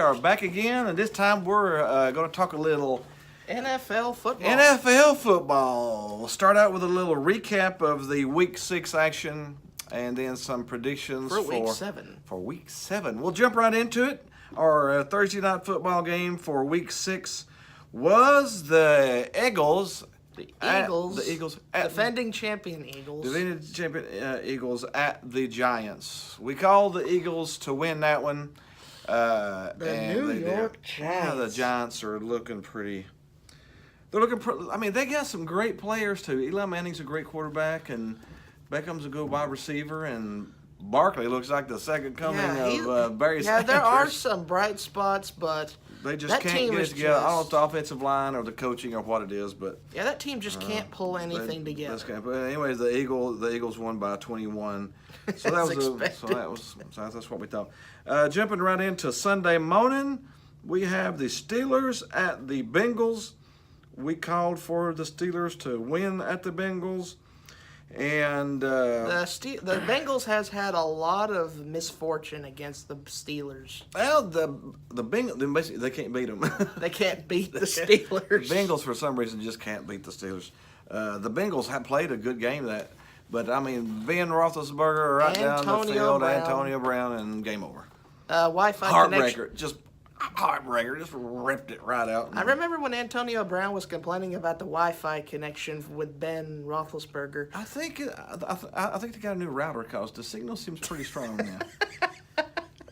are back again, and this time we're going to talk a little NFL football. NFL football. We'll start out with a little recap of the Week 6 action, and then some predictions for Week 7. For Week 7. We'll jump right into it. Our Thursday night football game for Week 6 was the Eagles. The Eagles. Defending champion Eagles. Defending champion Eagles at the Giants. We called the Eagles to win that one. The New York Giants. Yeah, the Giants are looking pretty. They're looking. I mean, they got some great players too. Eli Manning's a great quarterback, and Beckham's a good wide receiver, and Barkley looks like the second coming of Barry Sanders. Yeah, there are some bright spots, but they just can't get it together. I don't know if the offensive line or the coaching or what it is, but yeah, that team just can't pull anything together. But anyways, the Eagles won by 21. So that was that's what we thought. Jumping right into Sunday morning, we have the Steelers at the Bengals. We called for the Steelers to win at the Bengals. And the Bengals has had a lot of misfortune against the Steelers. Well, the Bengals basically they can't beat them. They can't beat the Steelers. The Bengals for some reason just can't beat the Steelers. The Bengals have played a good game but I mean Ben Roethlisberger right down the field, Antonio Brown, and game over. Wi-Fi connection. Heartbreaker, just ripped it right out. I remember when Antonio Brown was complaining about the Wi-Fi connection with Ben Roethlisberger. I think they got a new router because the signal seems pretty strong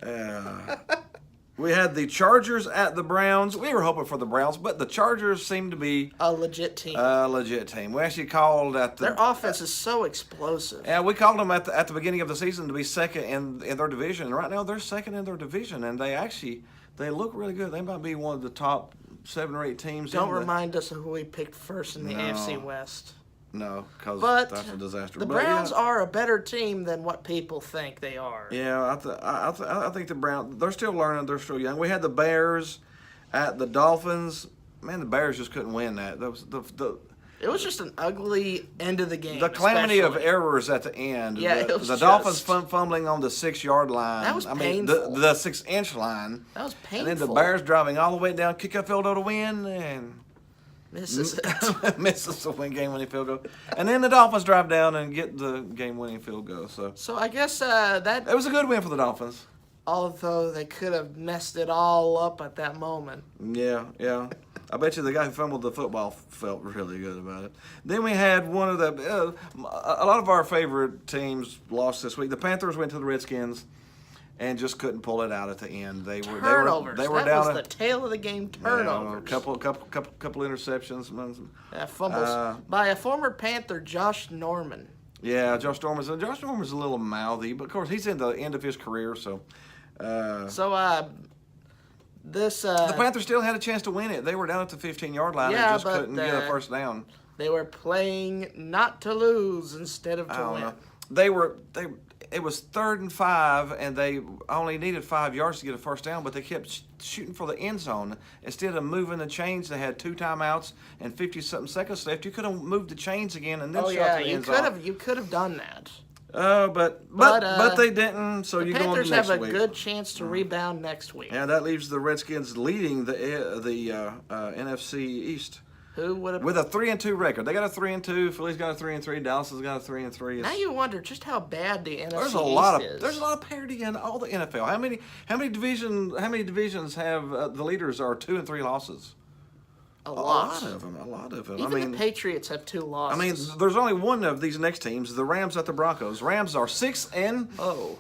now. We had the Chargers at the Browns. We were hoping for the Browns, but the Chargers seem to be a legit team. We actually called at their offense is so explosive. Yeah, we called them at the beginning of the season to be second in their division. Right now, they're second in their division, and they look really good. They might be one of the top 7 or 8 teams. Don't remind us of who we picked first in the AFC West. No, because that's a disaster. The Browns are a better team than what people think they are. Yeah, I think the Browns, they're still learning. They're still young. We had the Bears at the Dolphins. Man, the Bears just couldn't win that. It was just an ugly end of the game. The calamity of errors at the end. Yeah, the Dolphins fumbling on the 6-yard line. That was painful. The 6-inch line. That was painful. And then the Bears driving all the way down, kick a field goal to win, and misses the game-winning field goal. And then the Dolphins drive down and get the game-winning field goal. So I guess that was a good win for the Dolphins. Although they could have messed it all up at that moment. Yeah. I bet you the guy who fumbled the football felt really good about it. Then we had one of a lot of our favorite teams lost this week. The Panthers went to the Redskins and just couldn't pull it out at the end. They were turnovers. They were that down was the tail of the game. Turnovers. Couple interceptions. Fumbles by a former Panther, Josh Norman. Yeah, Josh Norman's a little mouthy, but of course he's in the end of his career, so. The Panthers still had a chance to win it. They were down at the 15-yard line and just couldn't get a first down. They were playing not to lose instead of to win. It was 3rd and 5, and they only needed 5 yards to get a first down, but they kept shooting for the end zone. Instead of moving the chains, they had 2 timeouts and 50-something seconds left. You could have moved the chains again and then shot the end zone. You could have done that. But they didn't. So you go on to next week. The Panthers have a good chance to rebound next week. Yeah, that leaves the Redskins leading the NFC East. Who would have with a 3-2 record? They got a 3-2. Philly's got a 3-3. Dallas has got a 3-3. Now you wonder just how bad the NFC East is. There's a lot of parity in all the NFL. How many divisions have the leaders are 2 and 3 losses? A lot of them. Even the Patriots have 2 losses. I mean, there's only one of these next teams, the Rams at the Broncos. Rams are 6-0.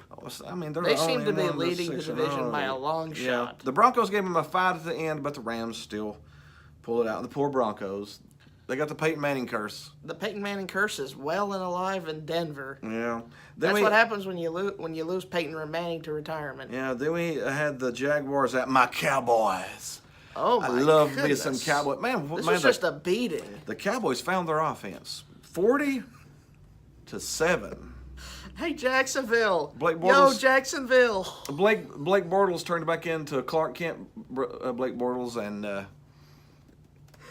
I mean, they seem to be leading the division by a long shot. The Broncos gave them a fight at the end, but the Rams still pull it out. The poor Broncos. They got the Peyton Manning curse. The Peyton Manning curse is well and alive in Denver. Yeah. That's what happens when you lose Peyton Manning to retirement. Yeah, then we had the Jaguars at my Cowboys. Oh, my I love goodness. me some Cowboys. This was just a beating. The Cowboys found their offense. 40-7. Hey, Jacksonville. Blake Bortles. Yo, Jacksonville. Blake Bortles turned back into Clark Kent Blake Bortles and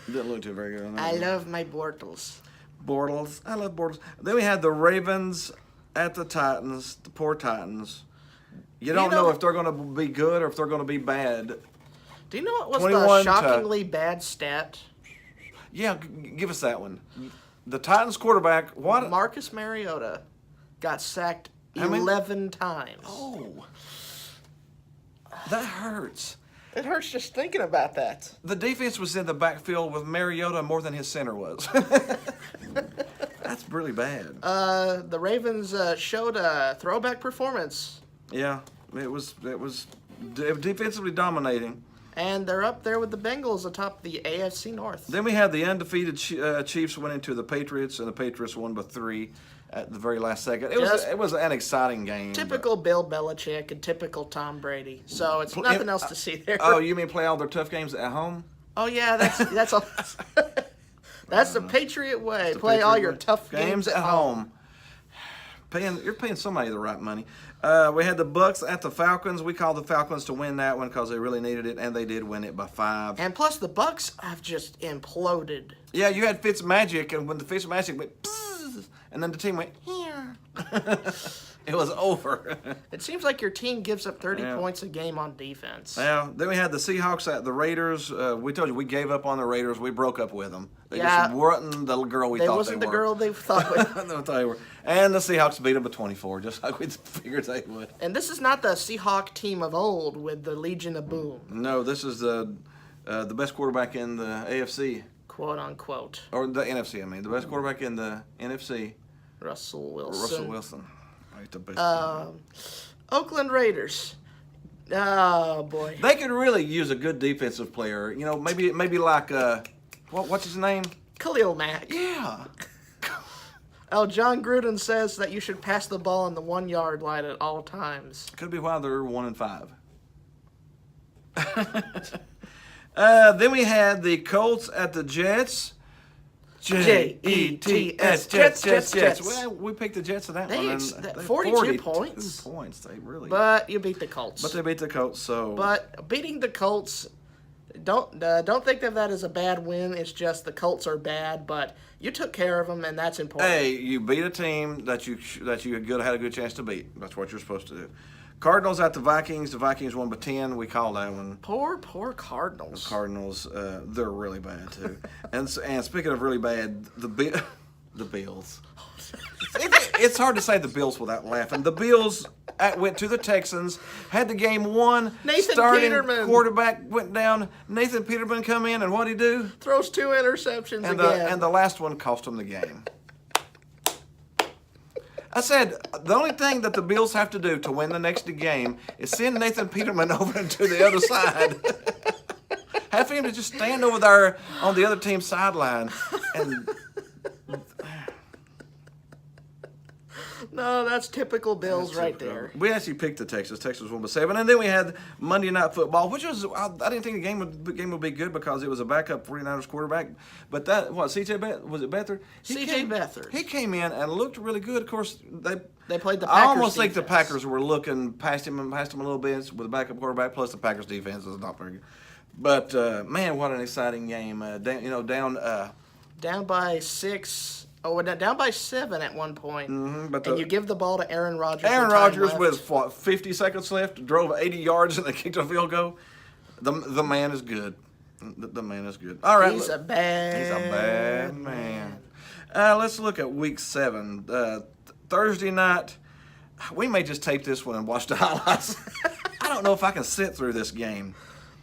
didn't look too very good. I love my Bortles. I love Bortles. Then we had the Ravens at the Titans, the poor Titans. You don't know if they're going to be good or if they're going to be bad Do you know what was 21 the to- shockingly bad stat? Yeah, give us that one. The Titans quarterback, what? Marcus Mariota got sacked How many? 11 times. Oh, that hurts. It hurts just thinking about that. The defense was in the backfield with Mariota more than his center was. That's really bad. The Ravens showed a throwback performance, Yeah, it was defensively dominating. and they're up there with the Bengals atop the AFC North. Then we had the undefeated Chiefs winning to the Patriots, and the Patriots won by 3 at the very last second. It was an exciting game. Typical Bill Belichick and typical Tom Brady. So it's nothing else to see there. Oh, you mean play all their tough games at home? Oh, yeah, that's all. That's the Patriot way. Play all your tough games at home. You're paying somebody the right money. We had the Bucks at the Falcons. We called the Falcons to win that one because they really needed it, and they did win it by 5. And plus, the Bucks have just imploded. Yeah, you had Fitzmagic, and when the Fitzmagic went, psst, and then the team went, here. It was over. It seems like your team gives up 30 Yeah. points a game on defense. Yeah, then we had the Seahawks at the Raiders. We told you we gave up on the Raiders. We broke up with them. They Yeah. just weren't the girl we They thought wasn't they the were. girl they thought. I thought they were. And the Seahawks beat them by 24, just like we figured they would. And this is not the Seahawk team of old with the Legion of Boom, No, this is the best quarterback in the AFC, quote unquote. or the NFC. I mean, the best quarterback in the NFC, Russell Wilson. Russell Wilson. Right, the best. Oakland Raiders. Oh boy. They could really use a good defensive player. You know, maybe like what's his name? Khalil Mack. Yeah. Oh, John Gruden says that you should pass the ball on the 1 yard line at all times. Could be why they're 1-5. Then we had the Colts at the Jets. Jets, Jets. Well, we picked the Jets in that They one. ex- and that they- 42 points. Points. They really. But you beat the Colts. But they beat the Colts. So. But beating the Colts, don't think of that as a bad win. It's just the Colts are bad, but you took care of them, and that's important. Hey, you beat a team that you had a good chance to beat. That's what you're supposed to do. Cardinals at the Vikings. The Vikings won by 10. We called that one. Poor Cardinals. Cardinals, they're really bad too. and speaking of really bad, the Bills. It's hard to say the Bills without laughing. The Bills went to the Texans, had the game won. Nathan starting Peterman. quarterback went down. Nathan Peterman come in, and what'd he do? Throws 2 interceptions And again. the last one cost them the game. I said, the only thing that the Bills have to do to win the next game is send Nathan Peterman over to the other side. Have him to just stand over there on the other team's sideline. And No, that's typical Bills right there. we actually picked the Texas. Texas won by 7. And then we had Monday Night Football, which was, I didn't think the game would be good because it was a backup 49ers quarterback. But C.J. Beathard? C.J. Beathard. He came in and looked really good. Of course, They played the I Packers almost think the defense. Packers were looking past him a little bit with a backup quarterback. Plus, the Packers defense is not very good. But man, what an exciting game! Down by 6. Oh, down by 7 at one point. but And you give the ball to Aaron Rodgers. Aaron with time Rodgers left. with what, 50 seconds left, drove 80 yards and they kicked a field goal. The man is good. The man is good. All right, He's a bad man. Let's look at week 7. Thursday night. We may just tape this one and watch the highlights. I don't know if I can sit through this game.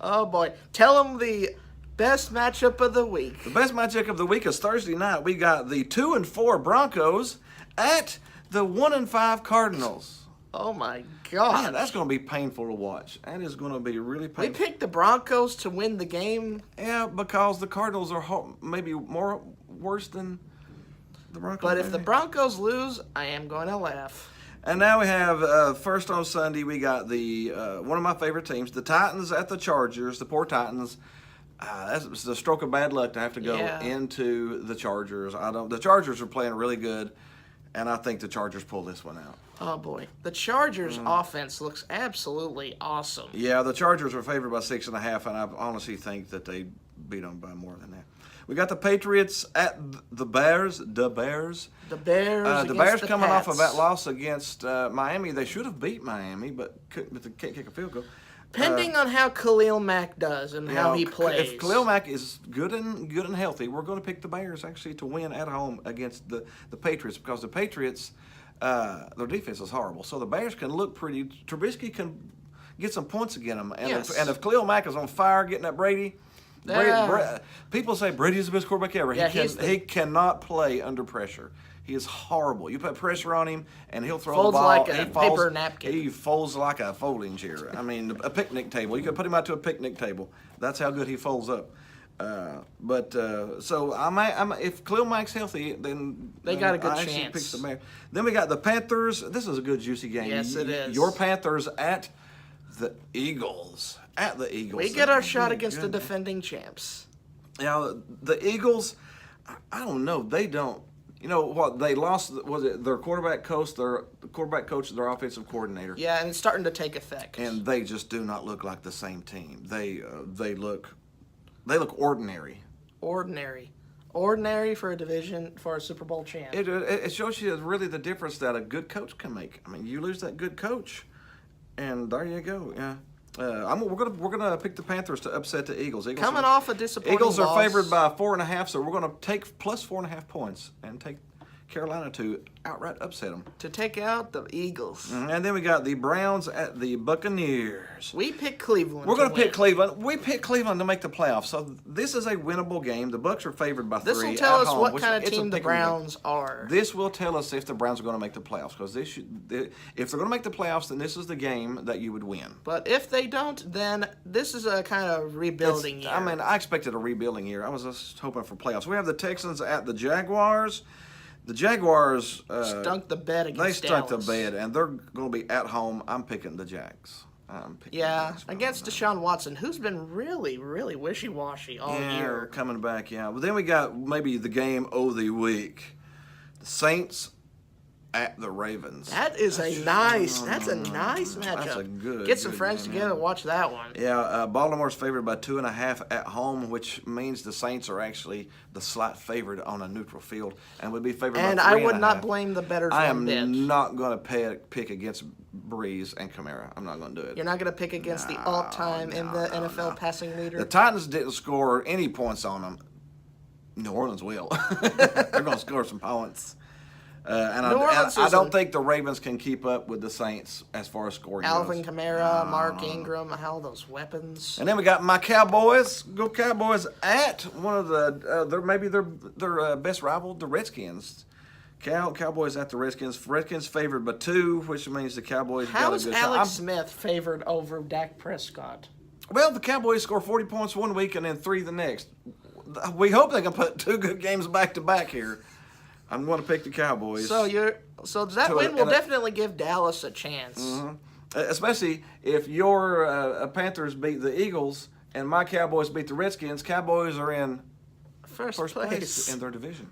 Oh boy! Tell them the best matchup of the week. The best matchup of the week is Thursday night. We got the 2-4 Broncos at the 1-5 Cardinals. Oh my God! Man, that's going to be painful to watch. That is going to be really We painful. picked the Broncos to win the game, Yeah, because the Cardinals are maybe worse than the Broncos. but if the maybe. Broncos lose, I am going to laugh. And now we have, first on Sunday, we got the one of my favorite teams, the Titans at the Chargers, the poor Titans. That's a stroke of bad luck to have to go Yeah. into the Chargers. The Chargers are playing really good, and I think the Chargers pull this one out. Oh boy, the Chargers' offense looks absolutely awesome. Yeah, the Chargers are favored by 6.5, and I honestly think that they beat them by more than that. We got the Patriots at the Bears. The Bears. The Bears. The against Bears the coming off of Pats. that loss against Miami. They should have beat Miami, but they can't kick a field goal. Depending on how Khalil Mack does and how he plays. If Khalil Mack is good and healthy, we're going to pick the Bears actually to win at home against the Patriots, because the Patriots, their defense is horrible. So the Bears can look pretty. Trubisky can get some points against them. And, Yes. if Khalil Mack is on fire getting at Brady, people say Brady's the best quarterback ever. Yeah, he cannot play under pressure. He is horrible. You put pressure on him, and he'll throw Folds the ball. like a He folds- paper napkin. He folds like a folding chair. I mean, a picnic table. You could put him out to a picnic table. That's how good he folds up. So if Khalil Mack's healthy, then They got a good I actually chance. pick the Bears. Then we got the Panthers. This is a good juicy game. Yes, it is. Your Panthers at the Eagles. At the Eagles. We get our That'd shot be against the good. defending champs. Now, the Eagles, I don't know. They don't. You know what? They lost. Was it their quarterback coach? Their offensive coordinator. Yeah, and it's starting to take effect. And they just do not look like the same team. They look ordinary. Ordinary for a Super Bowl champ. It shows you really the difference that a good coach can make. I mean, you lose that good coach, and there you go. Yeah. We're gonna pick the Panthers to upset the Eagles. Coming off a disappointing Eagles are loss. favored by 4.5, so we're gonna take plus 4.5 points and take Carolina to outright upset them. To take out the Eagles. And then we got the Browns at the Buccaneers. We pick Cleveland. We're going to pick win. Cleveland. We pick Cleveland to make the playoffs. So this is a winnable game. The Bucs are favored by 3 This will tell at us home, what which kind of it's a team the pick 'em game. Browns are. This will tell us if the Browns are going to make the playoffs, because if they're going to make the playoffs, then this is the game that you would win. But if they don't, then this is a kind of rebuilding year. I mean, I expected a rebuilding year. I was just hoping for playoffs. We have the Texans at the Jaguars. The Jaguars stunk the bed against They stunk Dallas. the bed, and they're going to be at home. I'm picking the Jags. Yeah, against Deshaun Watson, who's been really, really wishy-washy all year. Coming back, yeah. But then we got maybe the game of the week. The Saints at the Ravens. That's a nice matchup. That's a good Get some good friends game, together and watch that one. Yeah, Baltimore's favored by 2.5 at home, which means the Saints are actually the slight favorite on a neutral field, and would be favored And by I 3.5. would not blame the bettors I one am bit. not going to pick against Breeze and Kamara. I'm not going to do it. You're not going to pick against the all-time in the NFL passing leader? The Titans didn't score any points on them. New Orleans will. They're going to score some points. And I don't think the Ravens can keep up with the Saints as far as scoring Alvin goes. Kamara, Mark Ingram, how those weapons. And then we got my Cowboys. Go Cowboys at one of their best rival, the Redskins. Cowboys at the Redskins. Redskins favored by 2, which means the Cowboys How got a is good Alex shot. Smith favored over Dak Prescott? Well, the Cowboys score 40 points one week and then 3 the next. We hope they can put 2 good games back to back here. I'm going to pick the Cowboys. So that win will definitely give Dallas a chance. Mm-hmm. Especially if your Panthers beat the Eagles and my Cowboys beat the Redskins. Cowboys are in First first place. place in their division.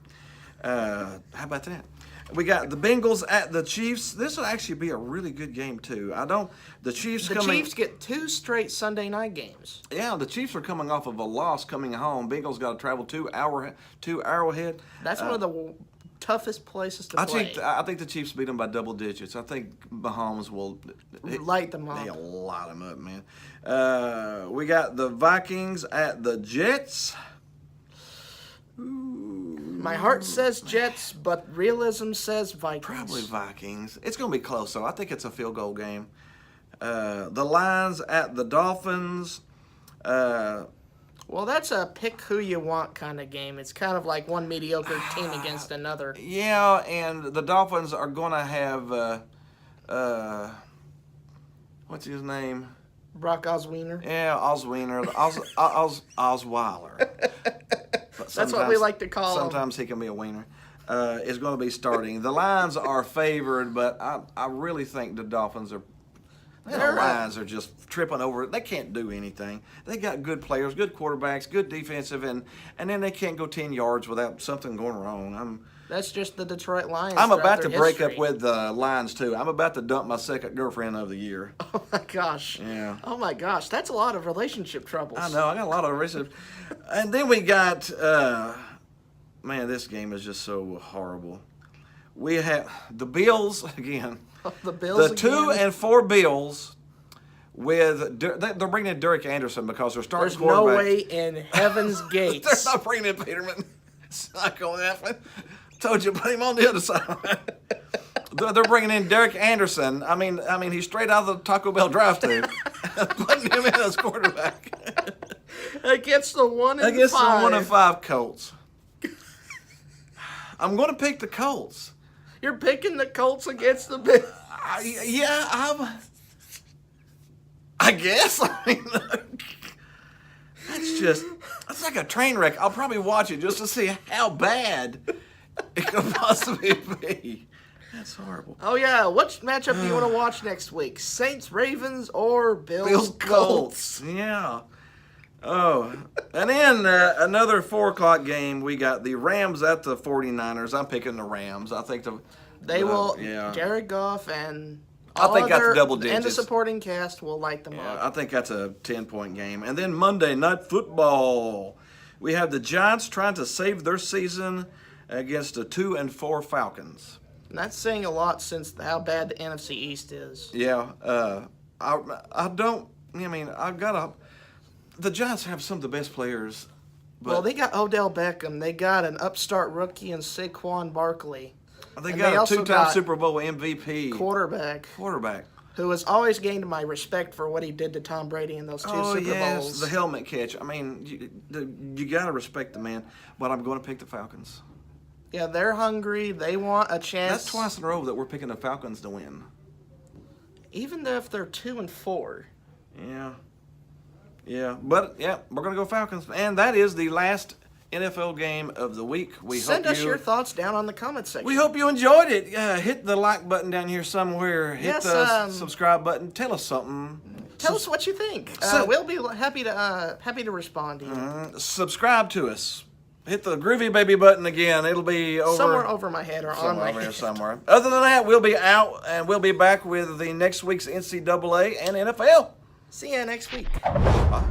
How about that? We got the Bengals at the Chiefs. This will actually be a really good game too. The Chiefs get 2 straight Sunday night games. Yeah, the Chiefs are coming off of a loss coming home. Bengals got to travel to Arrowhead. That's one of the toughest places to play. I think the Chiefs beat them by double digits. I think Mahomes will Light them up. He'll light them up, man. We got the Vikings at the Jets. My heart says Jets, but realism says Vikings. Probably Vikings. It's going to be close, though. I think it's a field goal game. The Lions at the Dolphins. Well, that's a pick who you want kind of game. It's kind of like one mediocre team against another. Yeah, and the Dolphins are going to have, what's his name? Brock Osweiler. Yeah, Osweiler. Osweiler. That's what we like to call him. Sometimes he can be a wiener. Is going to be starting. The Lions are favored, but I really think the Dolphins are. The Lions are just tripping over it. They can't do anything. They got good players, good quarterbacks, good defensive, and then they can't go 10 yards without something going wrong. That's just the Detroit Lions. I'm about to throughout their break history. up with the Lions too. I'm about to dump my second girlfriend of the year. Oh my gosh. Yeah. Oh my gosh. That's a lot of relationship troubles. I know. I got a lot of relationships. And then we got, man, this game is just so horrible. We have the Bills again. The Bills. The 2 and 4 Bills they're bringing in Derek Anderson because they're starting There's no quarterback. way in heaven's They're gates. not bringing in Peterman. It's not going to happen. Told you, put him on the other side. They're bringing in Derek Anderson. I mean, he's straight out of the Taco Bell drive-thru, putting him in as quarterback Against the 1 and against the 5. 1 and 5 Colts. I'm going to pick the Colts. You're picking the Colts against the Bills. I guess. I mean, that's like a train wreck. I'll probably watch it just to see how bad it could possibly be. That's horrible. Oh yeah, what matchup do you want to watch next week? Saints Ravens or Bills Bills Colts. Yeah. Oh, and then another 4 o'clock game. We got the Rams at the 49ers. I'm picking the Rams. I think They will. Yeah. Jared Goff and I think that's other, double and the digits. supporting cast will light them Yeah, up. I think that's a 10-point game. And then Monday Night Football. We have the Giants trying to save their season against the 2 and 4 Falcons. And that's saying a lot since how bad the NFC East is. Yeah, I don't. I mean, I've got to. The Giants have some of the best players. But Well, they got Odell Beckham. They got an upstart rookie in Saquon Barkley. they and got they a also 2-time got Super Bowl MVP Quarterback quarterback. who has always gained my respect for what he did to Tom Brady in those 2 Super Bowls. The helmet catch. I mean, you got to respect the man. But I'm going to pick the Falcons. Yeah, they're hungry. They want a chance. That's twice in a row that we're picking the Falcons to win. Even though if they're 2 and 4. Yeah. Yeah. But, yeah, we're going to go Falcons. And that is the last NFL game of the week. Send us your thoughts down on the comment section. We hope you enjoyed it. Hit the like button down here somewhere. Hit Yes, the subscribe button. Tell us something. Tell us what you think. We'll be happy to respond to you. Subscribe to us. Hit the groovy baby button again. It'll be over Somewhere over my head or on somewhere my over here head. somewhere. Other than that, we'll be out and we'll be back with the next week's NCAA and NFL. See you next week. Bye.